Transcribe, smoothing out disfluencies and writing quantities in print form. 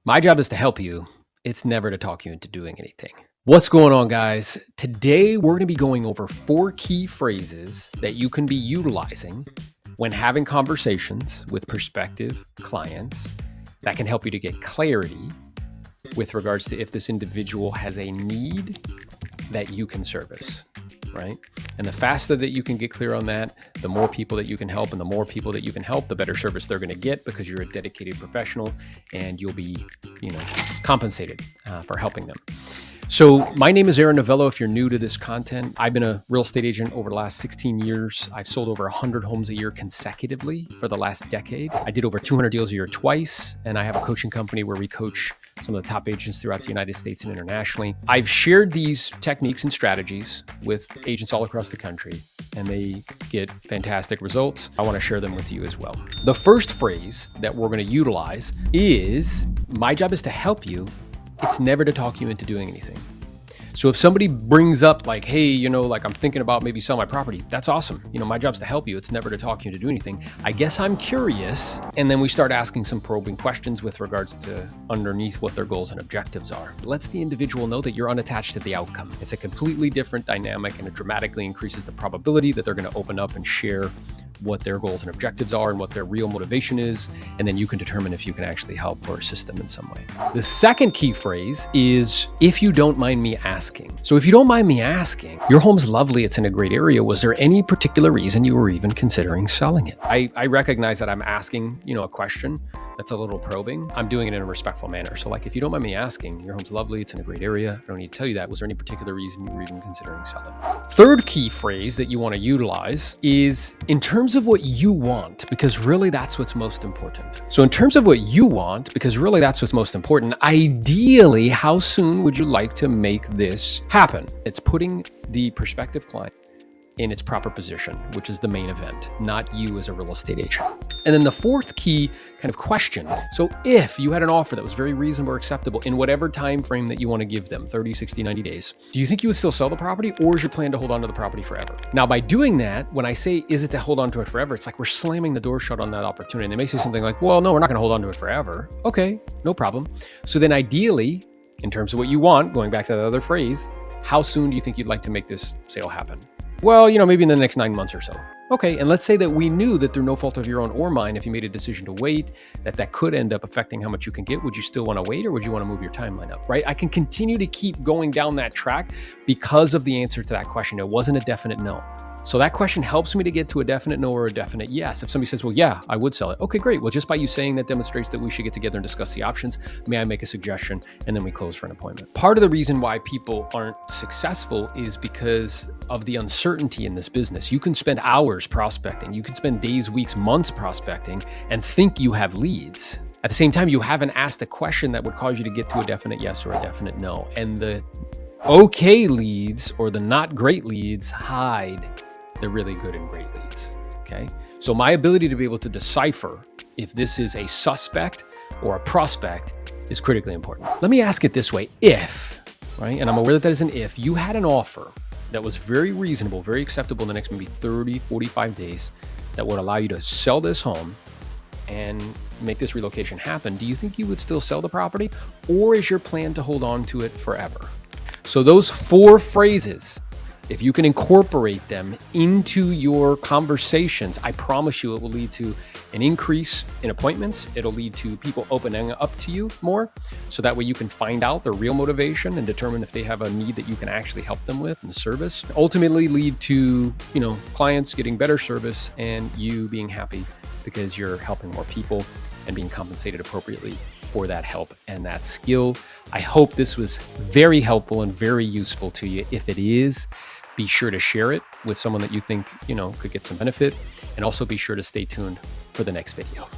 My job is to help you. It's never to talk you into doing anything. What's going on, guys? Today, we're going to be going over 4 key phrases that you can be utilizing when having conversations with prospective clients that can help you to get clarity with regards to if this individual has a need that you can service, right? And the faster that you can get clear on that, the more people that you can help, and the more people that you can help, the better service they're going to get because you're a dedicated professional and you'll be, compensated for helping them. So my name is Aaron Novello. If you're new to this content, I've been a real estate agent over the last 16 years. I've sold over 100 homes a year consecutively for the last decade. I did over 200 deals a year twice, and I have a coaching company where we coach some of the top agents throughout the United States and internationally. I've shared these techniques and strategies with agents all across the country, and they get fantastic results. I want to share them with you as well. The first phrase that we're going to utilize is, my job is to help you. It's never to talk you into doing anything. So if somebody brings up like, hey, I'm thinking about maybe selling my property, that's awesome. My job's to help you. It's never to talk you into do anything. I guess I'm curious. And then we start asking some probing questions with regards to underneath what their goals and objectives are. It lets the individual know that you're unattached to the outcome. It's a completely different dynamic, and it dramatically increases the probability that they're going to open up and share what their goals and objectives are and what their real motivation is. And then you can determine if you can actually help or assist them in some way. The second key phrase is, if you don't mind me asking. So if you don't mind me asking, your home's lovely, it's in a great area. Was there any particular reason you were even considering selling it? I recognize that I'm asking, a question that's a little probing. I'm doing it in a respectful manner. So if you don't mind me asking, your home's lovely, it's in a great area. I don't need to tell you that. Was there any particular reason you were even considering selling? Third key phrase that you want to utilize is, in terms of what you want, because really that's what's most important. So in terms of what you want, because really that's what's most important, ideally, how soon would you like to make this happen? It's putting the prospective client in its proper position, which is the main event, not you as a real estate agent. And then the fourth key kind of question. So if you had an offer that was very reasonable or acceptable in whatever time frame that you want to give them, 30, 60, 90 days, do you think you would still sell the property, or is your plan to hold on to the property forever? Now, by doing that, when I say, is it to hold on to it forever? It's like we're slamming the door shut on that opportunity. And they may say something like, well, no, we're not going to hold on to it forever. Okay, no problem. So then ideally, in terms of what you want, going back to that other phrase, how soon do you think you'd like to make this sale happen? Well, maybe in the next 9 months or so. Okay, and let's say that we knew that through no fault of your own or mine, if you made a decision to wait, that could end up affecting how much you can get. Would you still want to wait, or would you want to move your timeline up, right? I can continue to keep going down that track because of the answer to that question. It wasn't a definite no. So that question helps me to get to a definite no or a definite yes. If somebody says, well, yeah, I would sell it. Okay, great. Well, just by you saying that demonstrates that we should get together and discuss the options. May I make a suggestion? And then we close for an appointment. Part of the reason why people aren't successful is because of the uncertainty in this business. You can spend hours prospecting. You can spend days, weeks, months prospecting and think you have leads. At the same time, you haven't asked a question that would cause you to get to a definite yes or a definite no. And the okay leads or the not great leads hide the really good and great leads, okay? So my ability to be able to decipher if this is a suspect or a prospect is critically important. Let me ask it this way. If, right, and I'm aware that that is an if, you had an offer that was very reasonable, very acceptable in the next maybe 30, 45 days that would allow you to sell this home and make this relocation happen, do you think you would still sell the property, or is your plan to hold on to it forever? So those 4 phrases, if you can incorporate them into your conversations, I promise you it will lead to an increase in appointments. It'll lead to people opening up to you more. So that way you can find out their real motivation and determine if they have a need that you can actually help them with and service. Ultimately lead to, clients getting better service and you being happy because you're helping more people and being compensated appropriately for that help and that skill. I hope this was very helpful and very useful to you. If it is, be sure to share it with someone that you think, could get some benefit, and also be sure to stay tuned for the next video.